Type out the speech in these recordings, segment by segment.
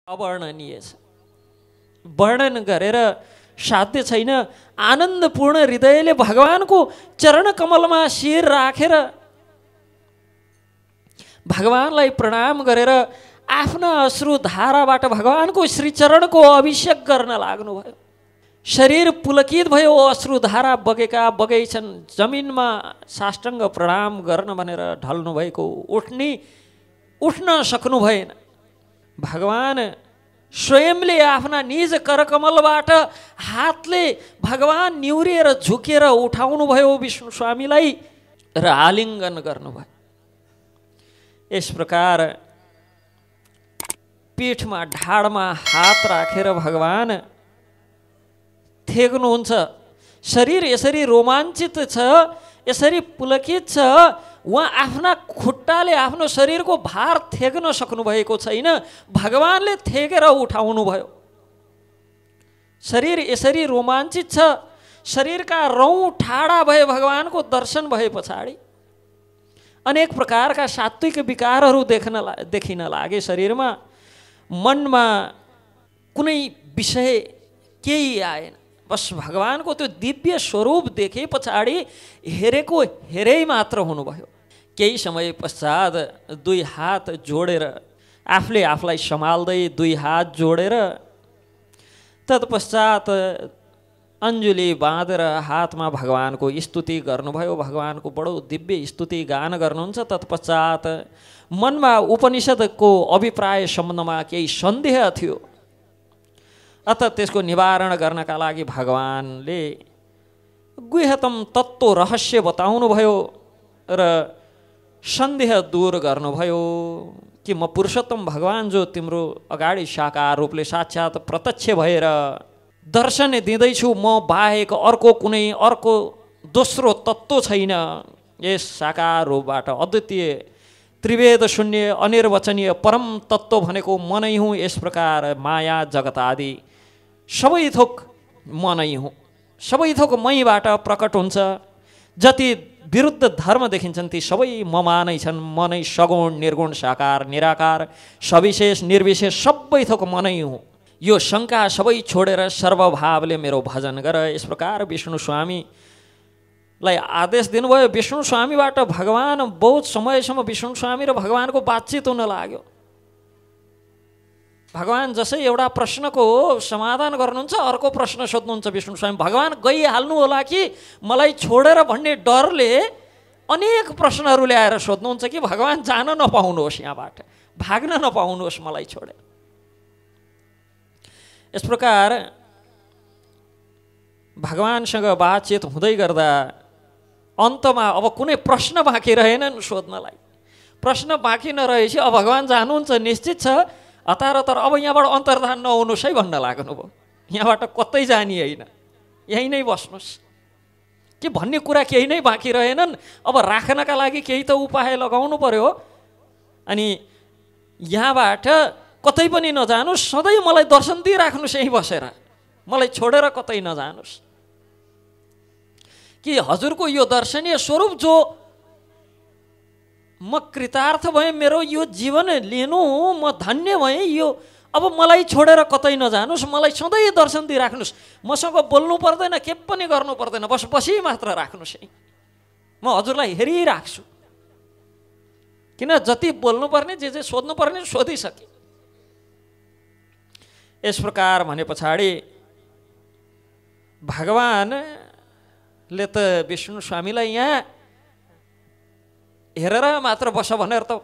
अवर्णनीय छ। वर्णन गरेर साध्य छैन। आनन्दपूर्ण हृदयले भगवानको चरण कमलमा शिर राखेर भगवानलाई प्रणाम गरेर आफ्ना अश्रु धाराबाट भगवानको श्रीचरणको अभिषेक गर्न लाग्नुभयो। शरीर पुलकित भयो, अश्रुधारा बगेका बगैछन्। जमिनमा साष्टाङ्ग प्रणाम गर्न भनेर ढल्नु भएको उठ्न सक्नु भएन। भगवान स्वयंले आफ्ना निज करकमलबाट हातले भगवान निहुरिएर झुकेर उठाउनु भयो विष्णु स्वामीलाई र आलिङ्गन गर्नुभयो। यस प्रकार पीठमा ढाडमा हात राखेर भगवान थेग्नुहुन्छ। शरीर यसरी रोमाञ्चित छ, यसरी पुलकित छ, उहाँ आफ्ना खुट्टाले आफ्नो शरीरको भार थेग्न सक्नुभएको छैन, भगवानले थेगेर उठाउनु भयो। शरीर यसरी रोमाञ्चित छ, शरीरका रौँ ठाडा भए भगवानको दर्शन भए पछाडि अनेक प्रकारका सात्विक विकारहरू देखिन लागे। शरीरमा मनमा कुनै विषय केही आएन। बस भगवानको त्यो दिव्य स्वरूप देखे पछाडि हेरेको हेरै मात्र हुनुभयो। केही समय पश्चात दुई हात जोडेर आफूले आफूलाई सम्हाल्दै दुई हात जोडेर तत्पश्चात अञ्जुली बाँधेर हातमा भगवानको स्तुति गर्नुभयो। भगवानको बडो दिव्य स्तुति गान गर्नुहुन्छ। तत्पश्चात मनमा उपनिषदको अभिप्राय सम्बन्धमा केही सन्देह थियो, अत त्यसको निवारण गर्नका लागि भगवानले गुह्यतम तत्त्व रहस्य बताउनुभयो र सन्देह दूर गर्नुभयो कि म पुरुषोत्तम भगवान जो तिम्रो अगाडि साकार रूपले साक्षात् प्रत्यक्ष भएर दर्शन दिँदैछु, म बाहेक अर्को दोस्रो तत्त्व छैन। यस साकार रूपबाट अद्वितीय त्रिवेद शून्य अनिर्वचनीय परम तत्त्व भनेको म नै हुँ। यस प्रकार माया जगत आदि सबै थोक म नै हुँ, सबै थोक मैबाट प्रकट हुन्छ। जति विरुद्ध धर्म देखिन्छन् ती सबै ममा नै छन्। म नै सगुण निर्गुण साकार निराकार सविशेष निर्विशेष सबै थोक म नै हुँ। यो शङ्का सबै छोडेर सर्वभावले मेरो भजन गर। यस प्रकार विष्णु स्वामीलाई आदेश दिनुभयो। विष्णु स्वामीबाट भगवान बहुत समयसम्म विष्णु स्वामी र भगवानको बातचित हुन लाग्यो। भगवान जसै एउटा प्रश्नको समाधान गर्नुहुन्छ अर्को प्रश्न सोध्नुहुन्छ विष्णु स्वामी। भगवान गइहाल्नु होला कि मलाई छोडेर भन्ने डरले अनेक प्रश्नहरू ल्याएर सोध्नुहुन्छ कि भगवान जान नपाउनुहोस्, यहाँबाट भाग्न नपाउनुहोस् मलाई छोडेर। यस प्रकार भगवानसँग बातचित हुँदै गर्दा अन्तमा अब कुनै प्रश्न बाँकी रहेनन् सोध्नलाई। प्रश्न बाँकी नरहेपछि अब भगवान जानुहुन्छ निश्चित छ, हतार अब यहाँबाट अन्तर्धान नहुनुहोस् है भन्न लाग्नुभयो। यहाँबाट कतै जाने होइन, यहीँ नै बस्नुहोस् कि भन्ने कुरा केही नै बाँकी रहेनन्। अब राख्नका लागि केही त उपाय लगाउनु पर्यो। अनि यहाँबाट कतै पनि नजानुहोस्, सधैँ मलाई दर्शन दिइराख्नुहोस् यहीँ बसेर, मलाई छोडेर कतै नजानुहोस्। कि हजुरको यो दर्शनीय स्वरूप जो म कृतार्थ भएँ, मेरो यो जीवन लिनु म धन्य भएँ, यो अब मलाई छोडेर कतै नजानुहोस्, मलाई सधैँ दर्शन दिइराख्नुहोस्। मसँग बोल्नु पर्दैन, के पनि गर्नु पर्दैन, बस बसी मात्र राख्नुहोस् है, म हजुरलाई हेरिराख्छु। किन जति बोल्नुपर्ने जे सोध्नुपर्ने सोधिसके। यस प्रकार भने पछाडि भगवानले त विष्णु स्वामीलाई यहाँ हेरेर मात्र बस भनेर त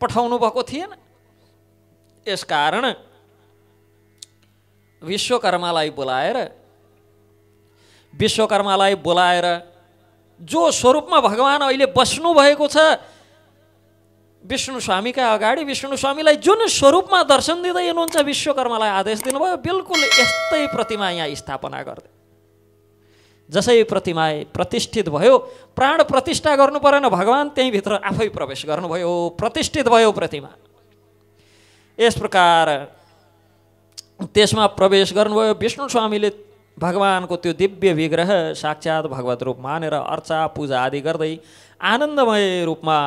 पठाउनु भएको थिएन। यसकारण विश्वकर्मालाई बोलाएर जो स्वरूपमा भगवान अहिले बस्नु भएको छ विष्णु स्वामीका अगाडि, विष्णु स्वामीलाई जुन स्वरूपमा दर्शन दिँदै हुनुहुन्छ विश्वकर्मालाई आदेश दिनुभयो बिल्कुल यस्तै प्रतिमा यहाँ स्थापना गर्दै। जसै प्रतिमा प्रतिष्ठित भयो, प्राण प्रतिष्ठा गर्नु परेन, भगवान त्यहीँभित्र आफै प्रवेश गर्नुभयो, प्रतिष्ठित भयो प्रतिमा। यस प्रकार त्यसमा प्रवेश गर्नुभयो। विष्णु स्वामीले भगवानको त्यो दिव्य विग्रह साक्षात् भगवत रूप मानेर अर्चा पूजा आदि गर्दै आनन्दमय रूपमा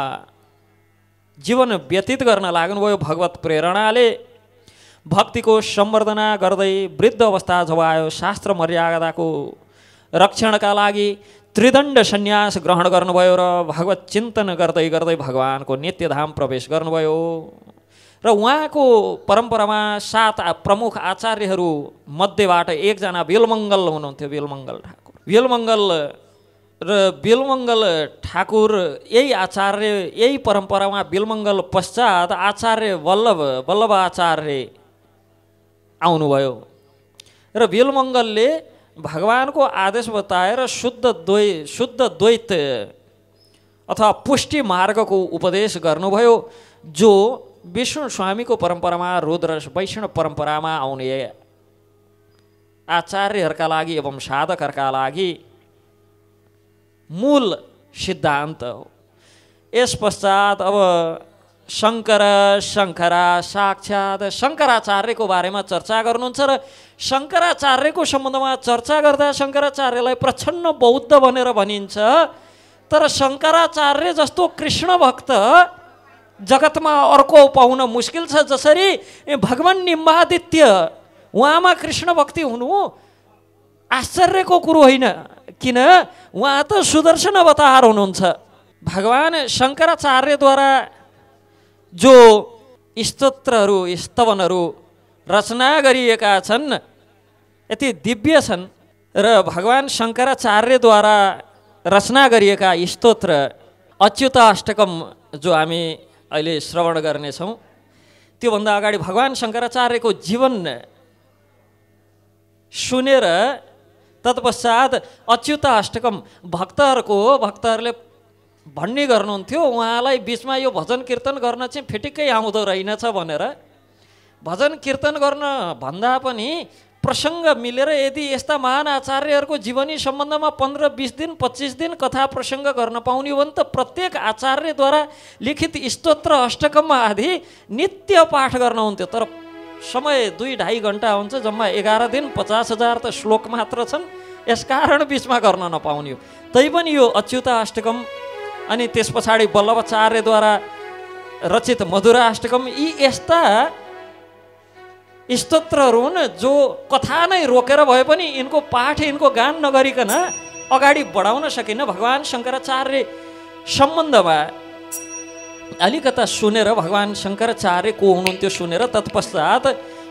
जीवन व्यतीत गर्न लाग्नुभयो। भगवत प्रेरणाले भक्तिको सम्वर्धना गर्दै वृद्ध अवस्था जब आयो शास्त्र मर्यादाको रक्षणका लागि त्रिदण्ड सन्यास ग्रहण गर्नुभयो र भगवत चिन्तन गर्दै गर्दै भगवानको नित्यधाम प्रवेश गर्नुभयो। र उहाँको परम्परामा 7 प्रमुख आचार्यहरू मध्येबाट एकजना बिलमङ्गल हुनुहुन्थ्यो, बिलमङ्गल ठाकुर। बिलमङ्गल ठाकुर यही आचार्य, यही परम्परामा बिलमङ्गल पश्चात आचार्य वल्लभ आचार्य आउनुभयो। र बिलमङ्गलले भगवानको आदेश बताएर शुद्ध द्वैत अथवा पुष्टि मार्गको उपदेश गर्नुभयो, जो विष्णु स्वामीको परम्परामा रुद्र वैष्णव परम्परामा आउने आचार्यहरूका लागि एवं साधकहरूका लागि मूल सिद्धान्त हो। यस पश्चात अब शङ्करा साक्षात् शङ्कराचार्यको बारेमा चर्चा गर्नुहुन्छ र शङ्कराचार्यको सम्बन्धमा चर्चा गर्दा शङ्कराचार्यलाई प्रचण्ड बौद्ध भनेर भनिन्छ। तर शङ्कराचार्य जस्तो कृष्ण भक्त जगतमा अर्को पाउन मुस्किल छ। जसरी भगवान निम्बादित्य, उहाँमा कृष्ण भक्ति हुनु आश्चर्यको कुरो होइन, किन उहाँ त सुदर्शन अवतार हुनुहुन्छ। भगवान शङ्कराचार्यद्वारा जो स्तोत्रहरू स्तवनहरू रचना गरिएका छन् यति दिव्य छन्। र भगवान शङ्कराचार्यद्वारा रचना गरिएका स्तोत्र अच्युताष्टकम जो हामी अहिले श्रवण गर्नेछौँ, त्योभन्दा अगाडि भगवान शङ्कराचार्यको जीवन सुनेर तत्पश्चात अच्युताष्टकम भक्तहरूले भन्ने गर्नुहुन्थ्यो, उहाँलाई बिचमा यो भजन कीर्तन गर्न चाहिँ फिटिक्कै आउँदो रहेनछ भनेर। भजन कीर्तन गर्न भन्दा पनि प्रसङ्ग मिलेर यदि यस्ता महान आचार्यहरूको जीवनी सम्बन्धमा 15-20 दिन 25 दिन कथा प्रसङ्ग गर्न पाउने हो भने त प्रत्येक आचार्यद्वारा लिखित स्तोत्र अष्टकम आदि नित्य पाठ गर्न हुन्थ्यो। तर समय 2-2.5 घन्टा हुन्छ, जम्मा 11 दिन 50,000 त श्लोक मात्र छन्, यसकारण बिचमा गर्न नपाउने हो। तैपनि यो अच्युताष्टकम अनि त्यस पछाडि वल्लभाचार्यद्वारा रचित मधुराष्टकम, यी यस्ता स्तोत्रहरू हुन् जो कथा नै रोकेर भए पनि यिनको पाठ यिनको गान नगरिकन अगाडि बढाउन सकिन्न। भगवान शङ्कराचार्य सम्बन्धमा अलिकता सुनेर भगवान शङ्कराचार्य को हुनुहुन्थ्यो सुनेर तत्पश्चात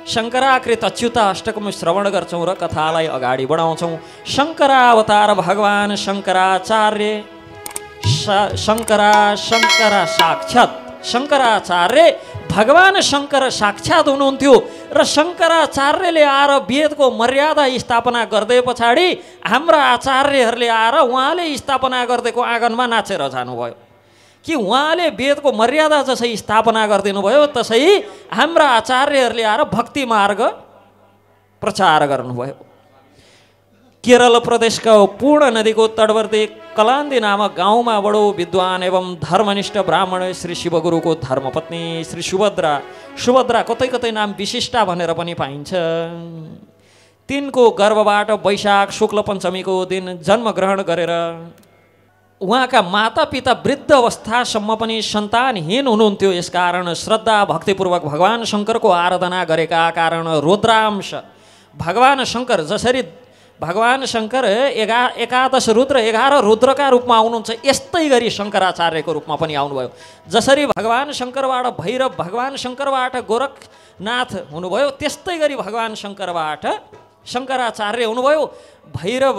शङ्कराकृत अच्युताष्टकम श्रवण गर्छौँ र कथालाई अगाडि बढाउँछौँ। शङ्करावतार भगवान शङ्कराचार्य शङ्करा साक्षात् शङ्कराचार्य भगवान शङ्कर साक्षात् हुनुहुन्थ्यो। र शङ्कराचार्यले आएर वेदको मर्यादा स्थापना गर्दै पछाडि हाम्रा आचार्यहरूले आएर उहाँले स्थापना गरिदिएको आँगनमा नाचेर जानुभयो। कि उहाँले वेदको मर्यादा जसै स्थापना गरिदिनु भयो तसै हाम्रा आचार्यहरूले आएर भक्ति मार्ग प्रचार गर्नुभयो। केरल प्रदेशको पूर्ण नदीको तटवर्ती कलान्दी नामक गाउँमा बडो विद्वान एवं धर्मनिष्ठ ब्राह्मण श्री शिवगुरुको धर्मपत्नी श्री सुभद्रा कतै कतै नाम विशिष्टा भनेर पनि पाइन्छ। तिनको गर्भबाट वैशाख शुक्ल पञ्चमीको दिन जन्मग्रहण गरेर उहाँका मातापिता वृद्ध अवस्थासम्म पनि सन्तानहीन हुनुहुन्थ्यो। यसकारण श्रद्धा भक्तिपूर्वक भगवान शङ्करको आराधना गरेका कारण रुद्रांश भगवान शङ्कर जसरी भगवान शङ्कर 11 रुद्र 11 रुद्रका रूपमा आउनुहुन्छ यस्तै गरी शङ्कराचार्यको रूपमा पनि आउनुभयो। जसरी भगवान शङ्करबाट भैरव भगवान शङ्करबाट गोरखनाथ हुनुभयो त्यस्तै गरी भगवान शङ्करबाट शङ्कराचार्य हुनुभयो। भैरव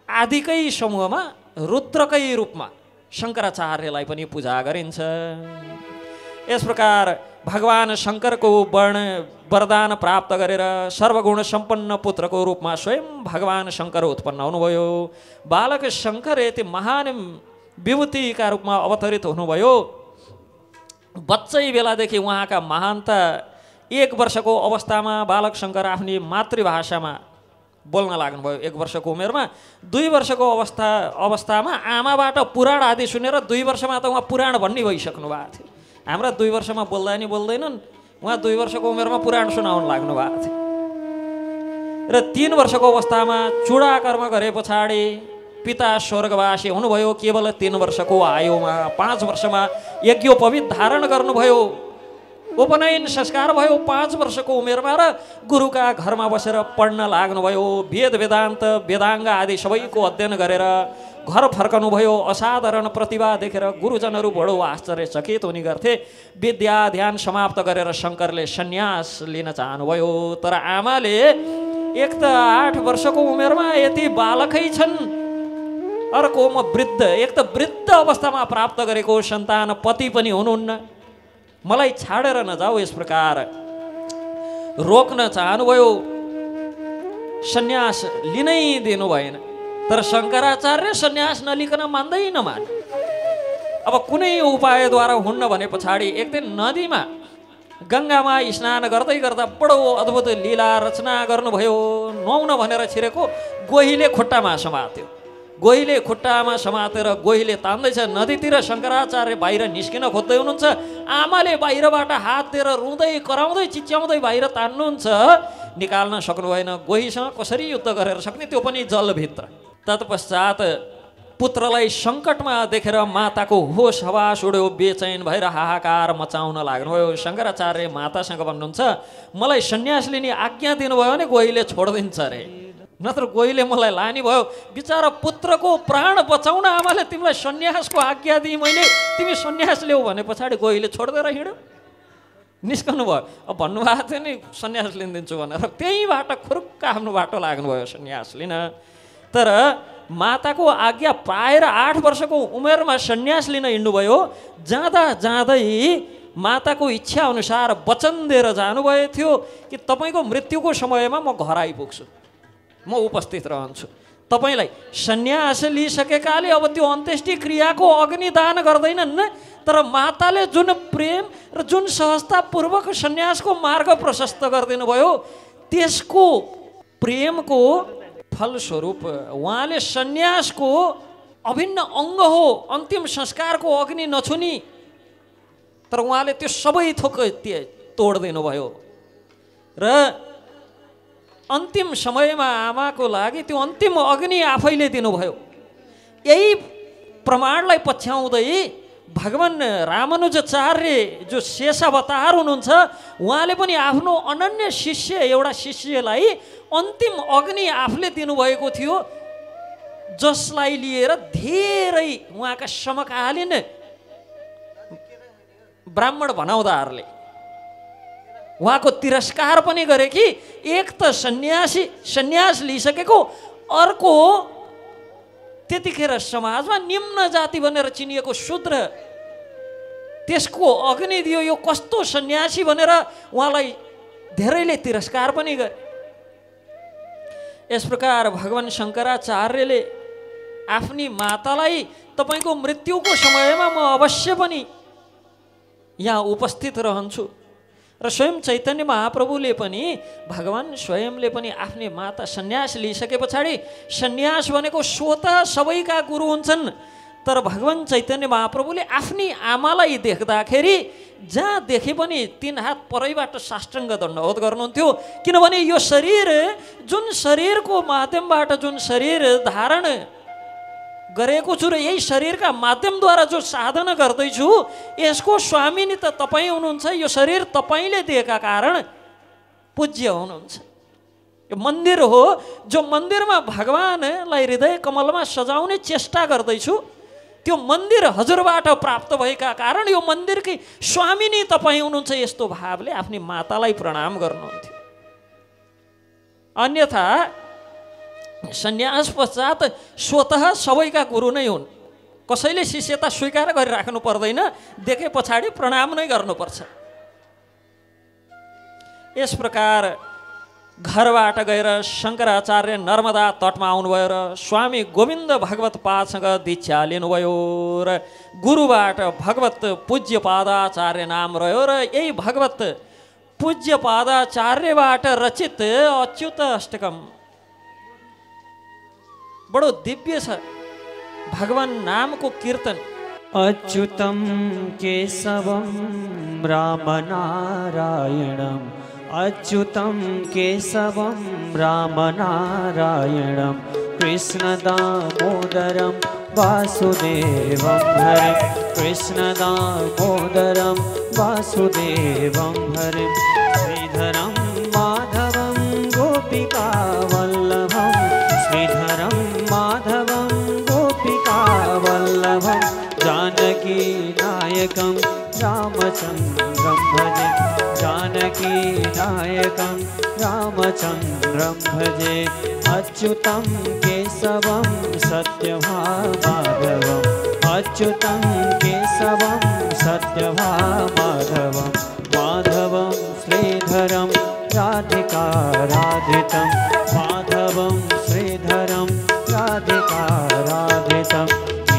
आदिकै समूहमा रुद्रकै रूपमा शङ्कराचार्यलाई पनि पूजा गरिन्छ। यस प्रकार भगवान शङ्करको वरदान प्राप्त गरेर सर्वगुण सम्पन्न पुत्रको रूपमा स्वयं भगवान शङ्कर उत्पन्न हुनुभयो। बालक शङ्कर यति महान विभूतिका रूपमा अवतरित हुनुभयो। बच्चै बेलादेखि उहाँका महानता 1 वर्षको अवस्थामा बालक शङ्कर आफ्नी मातृभाषामा बोल्न लाग्नुभयो। 1 वर्षको उमेरमा 2 वर्षको अवस्थामा आमाबाट पुराण आदि सुनेर 2 वर्षमा त उहाँ पुराण भन्ने भइसक्नु भएको थियो। हाम्रा 2 वर्षमा बोल्दा नि बोल्दैनन्, उहाँ 2 वर्षको उमेरमा पुराण सुनाउन लाग्नु भएको थियो। र 3 वर्षको अवस्थामा चूडाकर्म गरे पछाडि पिता स्वर्गवासी हुनुभयो। केवल 3 वर्षको आयुमा 5 वर्षमा यज्ञोपवीत धारण गर्नुभयो। उपनयन संस्कार भयो 5 वर्षको उमेरमा र गुरुका घरमा बसेर पढ्न लाग्नुभयो। वेद वेदान्त वेदाङ्ग आदि सबैको अध्ययन गरेर घर फर्कनुभयो। असाधारण प्रतिभा देखेर गुरुजनहरू बडो आश्चर्यचकित हुने गर्थे। विद्या ध्यान समाप्त गरेर शङ्करले सन्यास लिन चाहनुभयो। तर आमाले एक त 8 वर्षको उमेरमा यति बालकै छन्, अर्को म वृद्ध, एक त वृद्ध अवस्थामा प्राप्त गरेको सन्तान, पति पनि हुनुहुन्न, मलाई छाडेर नजाऊ, यस प्रकार रोक्न चाहनुभयो। सन्यास लिनै दिनु भएन। तर शङ्कराचार्य सन्यास नलिकन मान्दै नमान। अब कुनै उपायद्वारा हुन्न भने पछाडि एक दिन नदीमा गङ्गामा स्नान गर्दै गर्दा बडो अद्भुत लीला रचना गर्नुभयो। नुहाउन भनेर छिरेको गोहीले खुट्टामा समात्यो। गोहीले खुट्टामा समातेर गोहीले तान्दैछ। नदीतिर शङ्कराचार्य बाहिर निस्किन खोज्दै हुनुहुन्छ। आमाले बाहिरबाट हात दिएर रुँदै कराउँदै चिच्याउँदै बाहिर तान्नुहुन्छ। निकाल्न सक्नु भएन। गोहीसँग कसरी युद्ध गरेर सक्ने, त्यो पनि जलभित्र। तत्पश्चात पुत्रलाई सङ्कटमा देखेर माताको होस हवास उड्यो। बेचैन भएर हाहाकार मचाउन लाग्नुभयो। शङ्कराचार्य मातासँग भन्नुहुन्छ, मलाई सन्यास लिने आज्ञा दिनुभयो भने गोहीले छोडिदिन्छ अरे, नत्र गोहीले मलाई लाने भयो। बिचारा पुत्रको प्राण बचाउन आमाले तिमीलाई सन्यासको आज्ञा दिएँ मैले, तिमी सन्यास ल्याऊ भने पछाडि गोहीले छोडिदिएर हिँड्यो। निस्कनु भयो। अब भन्नुभएको थियो नि सन्यास लिनिदिन्छु भनेर, त्यहीँबाट खुरुक्क आफ्नो बाटो लाग्नुभयो सन्यास लिन। तर माताको आज्ञा पाएर 8 वर्षको उमेरमा सन्यास लिन हिँड्नुभयो। जाँदा जाँदै माताको इच्छा अनुसार वचन दिएर जानुभएको थियो कि तपाईँको मृत्युको समयमा म घर आइपुग्छु, म उपस्थित रहन्छु। तपाईँलाई सन्यास लिइसकेकाले अब त्यो अन्त्येष्टि क्रियाको अग्निदान गर्दैनन्, तर माताले जुन प्रेम र जुन सहजतापूर्वक सन्यासको मार्ग प्रशस्त गरिदिनु भयो, त्यसको प्रेमको फलस्वरूप उहाँले सन्यासको अभिन्न अङ्ग हो, अन्तिम संस्कारको अग्नि नछुनी, तर उहाँले त्यो सबै थोक तोडिदिनु भयो। र अन्तिम समयमा आमाको लागि त्यो अन्तिम अग्नि आफैले दिनुभयो। यही प्रमाणलाई पछ्याउँदै भगवान रामानुजाचार्य जो शेषावतार हुनुहुन्छ, उहाँले पनि आफ्नो अनन्य शिष्य एउटा शिष्यलाई अन्तिम अग्नि आफूले दिनुभएको थियो, जसलाई लिएर धेरै उहाँका समकालीन ब्राह्मण भनाउँदाहरूले उहाँको तिरस्कार पनि गरे कि एक त सन्यास लिइसकेको, अर्को त्यतिखेर समाजमा निम्न जाति भनेर चिनिएको शूद्र, त्यसको अग्नि दियो, यो कस्तो सन्यासी भनेर उहाँलाई धेरैले तिरस्कार पनि गरे। यस प्रकार भगवान शङ्कराचार्यले आफ्नी मातालाई तपाईँको मृत्युको समयमा म अवश्य पनि यहाँ उपस्थित रहन्छु, र स्वयं चैतन्य महाप्रभुले पनि भगवान स्वयंले पनि आफ्नी माता सन्यास लिइसके पछाडि, सन्यास भनेको स्वतः सबैका गुरु हुन्छन्, तर भगवान चैतन्य महाप्रभुले आफ्नी आमालाई देख्दाखेरि जहाँ देखे पनि 3 हात परैबाट साष्टाङ्ग दण्डवत गर्नुहुन्थ्यो। किनभने यो शरीर, जुन शरीरको माध्यमबाट जुन शरीर धारण गरेको छु र यही शरीरका माध्यमद्वारा जो साधना गर्दैछु, यसको स्वामी नि त तपाईँ हुनुहुन्छ। यो शरीर तपाईँले दिएका कारण पूज्य हुनुहुन्छ। यो मन्दिर हो, जो मन्दिरमा भगवानलाई हृदय कमलमा सजाउने चेष्टा गर्दैछु, त्यो मन्दिर हजुरबाट प्राप्त भएका कारण यो मन्दिरकै स्वामी नि तपाईँ हुनुहुन्छ। यस्तो भावले आफ्नी मातालाई प्रणाम गर्नुहुन्थ्यो। अन्यथा सन्यास पश्चात स्वतः सबैका गुरु नै हुन्, कसैले शिष्यता स्वीकार गरिराख्नु पर्दैन, देखे पछाडि प्रणाम नै गर्नुपर्छ। यस प्रकार घरबाट गएर शङ्कराचार्य नर्मदा तटमा आउनुभयो र स्वामी गोविन्द भगवत पादसँग दीक्षा लिनुभयो र गुरुबाट भगवत पूज्य पादाचार्य नाम रह्यो र यही भगवत पूज्य पादाचार्यबाट रचित अच्युत अष्टकम बडो दिव्य छ। भगवान नामको कीर्तन अच्युतम केशवम राम नारायणम, अच्युतम केशवम राम नारायणम, कृष्ण दामोदरम वासुदेवम हरे, कृष्ण दामोदरम वासुदेवं हरिं श्रीधरं माधवं गोपिकावल्लभं श्रीधरं माधवं गोपिकावल्लभं जानकीनायकं रामचन्द्रं भजे जानकीनायकं रामचन्द्रं भजे अच्युतं केशवं सत्यभामाधवम् अच्युतं केशवं सत्यभामाधवं माधवं श्रीधरं राधिकाराधितं माधवं श्रीधरं राधिकाराधितम्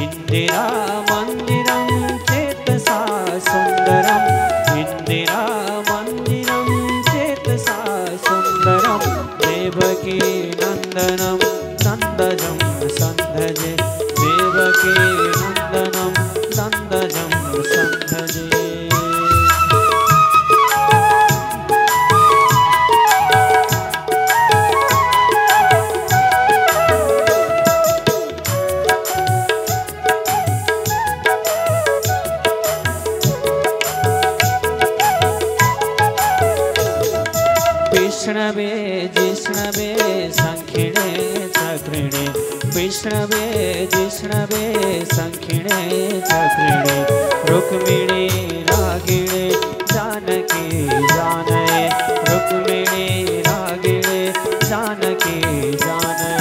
इन्दिरामन्दिरं चेतसा सुन्दरम् इन्दिरामन्दिरं चेतसा सुन्दरं देवकी नन्दनं नन्दजं सन्धजे देवकी नन्दनं नन्दजं सन्धजे विष्णवे जिष्णवे संखिणे चक्रिणे विष्णवे जिष्णवे संखिणे चक्रिणे रुक्मिणी रागिणे जानकी जानये रुक्मिणी रागिणे जानकी जानये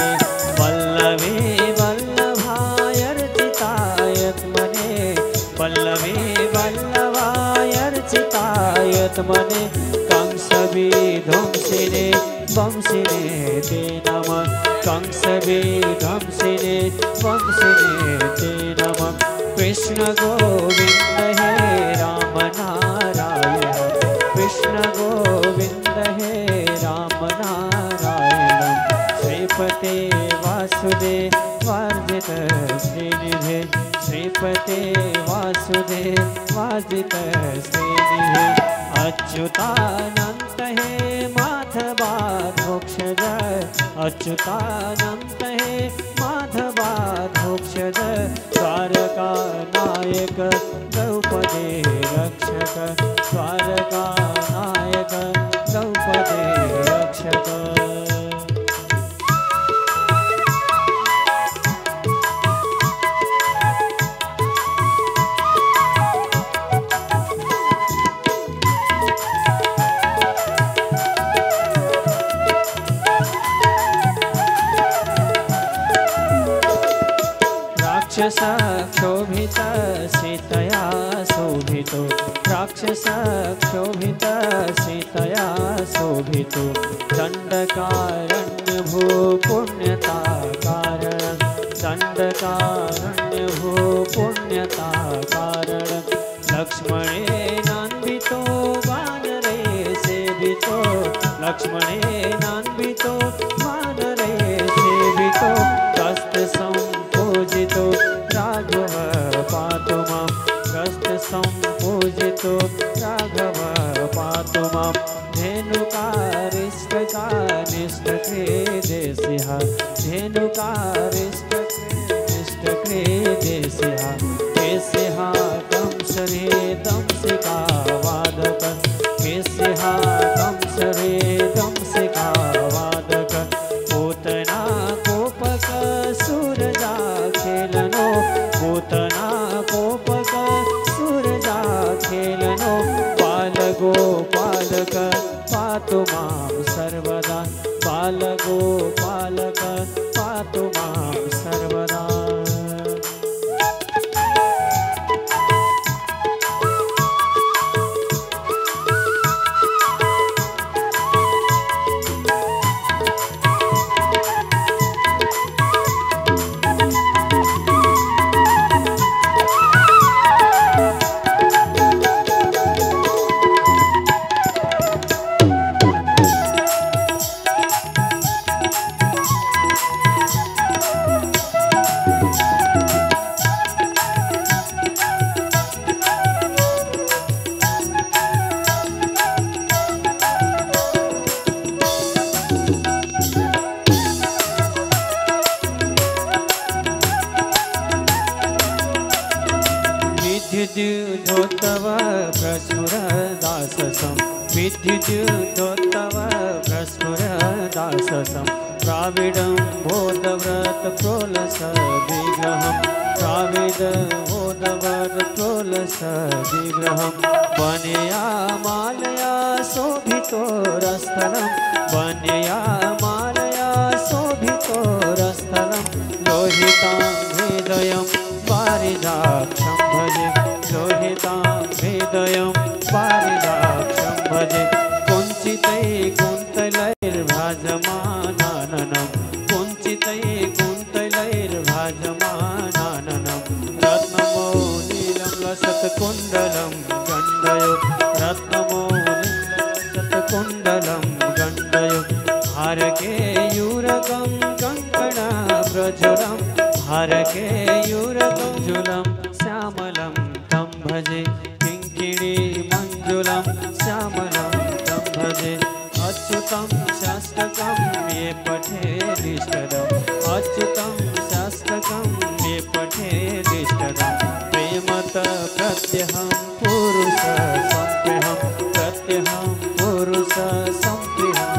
वल्लवे वल्लभायर्चितायत्मने वल्लवे वल्लभायर्चितायत्मने कंसविध्वंसिने वंसिने ते नमः कंसविध्वंसिने वंसिने ते नमः कृष्ण गोविंद हे राम नारायण कृष्ण गोविंद हे राम नारायण श्रीपते वासुदेव वार्जित श्रीनिधे श्रीपते वासुदेव वार्जित श्रीनिधे अच्युतानंत हे माधवा मोक्षद अच्युतानंत हे माधवा मोक्षद द्वारका नायक द्रौपदी रक्षक द्वारका नायक द्रौपदी रक्षक राक्षस क्षोभित सीतया शोभितो राक्षस क्षोभित सीतया शोभितो दंडकारण्य भू पुण्यता कारण दंडकारण्य भू पुण्यता कारण लक्ष्मणेनान्वितो वानरे सेवितो लक्ष्मणेनान्वितो वानरे सेवितो कस्त संपूजितो राघव पातु मां कस्त संपूजितो राघव पातु मां धेनुकारिष्टकानिष्टके देशिः धेनुकारिष्टके देशिः केशिः कंसरे दंसिका वादक केशिः कंसरे दंसिका वादक पूतना कोपक सूरजा खेलनो पूतना कोपक सूरजा खेलनो बालगो पालक पातु मां सर्वदा बालगो पालक पातु मां सर्वदा विद्युद्योतव प्रस्फुरदाससं प्राविडं बोधव्रत प्रोलस विग्रहं प्राविडबोधव्रत प्रोलस विग्रहं वनया मालया शोभितोरस्थलं वनया मालया शोभितोरस्थलं लोहितां हृदयं पारिजाक्षं भजे लोहितां हृदयं पारिजाक्षं भजे कुञ्चितैकुन्तलैर्भाजमानाननं कुञ्चितैकुन्तलैर्भाजमानाननं रत्नमौलिलं लसत्कुण्डलं गण्डयो रत्नमौलिलं गण्डयो हारकेयूरकं कङ्कणप्रज्वलं हारकेयूरकं जुलं श्यामलं तं भजे किङ्किणी मञ्जुलं श्यामलं तं भजे अच्युतं शास्त्रकं ये पठेदिष्टदम् अच्युतं शास्त्रकं ये पठेदिष्टदम् प्रेमत प्रत्यहं पुरुष संप्रेहं प्रत्यहं पुरुष संप्रेहं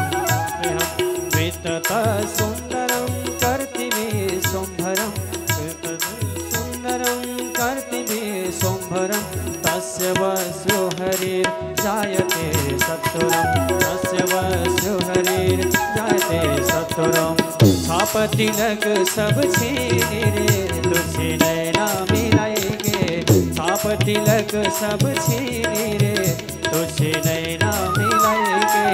वेतत सुन्दरं कर्तिवे शुम्भरं सुन्दरं कर्तिवे शुम्भरं तस्य वस्यो हरिर्जायते सत्वरं तस्य वस्यो हरिर्जायते सत्वरं छापतिलक सब छीने रे तुझे नैना मिलाएंगे छापतिलक सब छीने रे तुझे नैना मिलाएंगे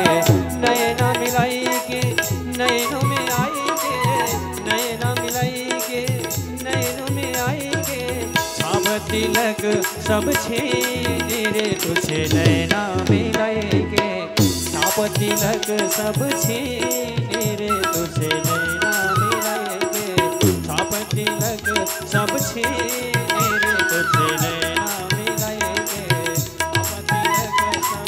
नैना मिलाएंगे नैनों में आएंगे नैना मिलाएंगे नैनों में आएंगे छापतिलक सब छीने रे तुझे नैना मिलाएंगे छापतिलक सब छीने रे तुझे नैना मिलाएंगे छापतिलक सब छीने रे तुझे नैना मिलाएंगे छापतिलक सब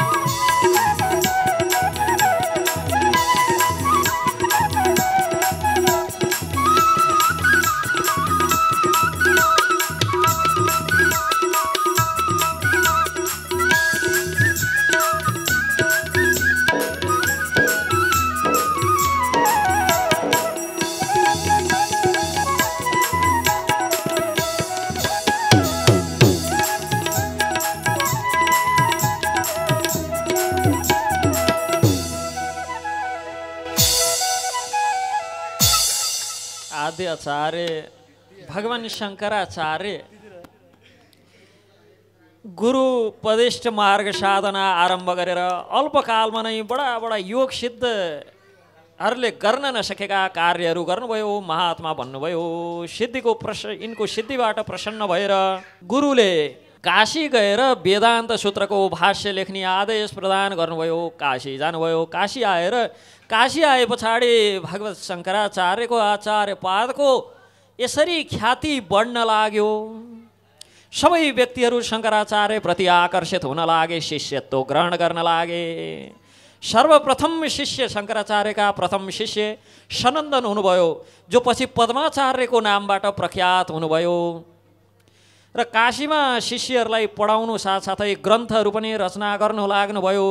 आद्य आचार्य भगवान शंकराचार्य गुरु पदिष्ठ मार्ग साधना आरम्भ गरेर अल्पकालमा नै बडा बडा योग सिद्धहरूले गर्न नसकेका कार्यहरू गर्नुभयो महात्मा भन्नुभयो सिद्धिको यिनको सिद्धिबाट प्रसन्न भएर गुरुले काशी गएर वेदान्त सूत्रको भाष्य लेख्ने आदेश प्रदान गर्नुभयो काशी जानुभयो काशी आए पछाडि भगवत शंकराचार्यको आचार्य पादको यसरी ख्याति बढ्न लाग्यो सबै व्यक्तिहरू शंकराचार्य प्रति आकर्षित हुन लागे शिष्यत्व ग्रहण गर्न लागे सर्वप्रथम शिष्य शंकराचार्यका प्रथम शिष्य सनन्दन हुनुभयो जो पछि पद्माचार्यको नामबाट प्रख्यात हुनुभयो र काशीमा शिष्यहरूलाई पढाउनु साथसाथै ग्रन्थहरू पनि रचना गर्नु लाग्नुभयो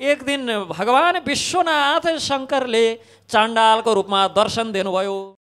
एक दिन भगवान विश्वनाथ शंकरले चाण्डालको रूपमा दर्शन दिनुभयो।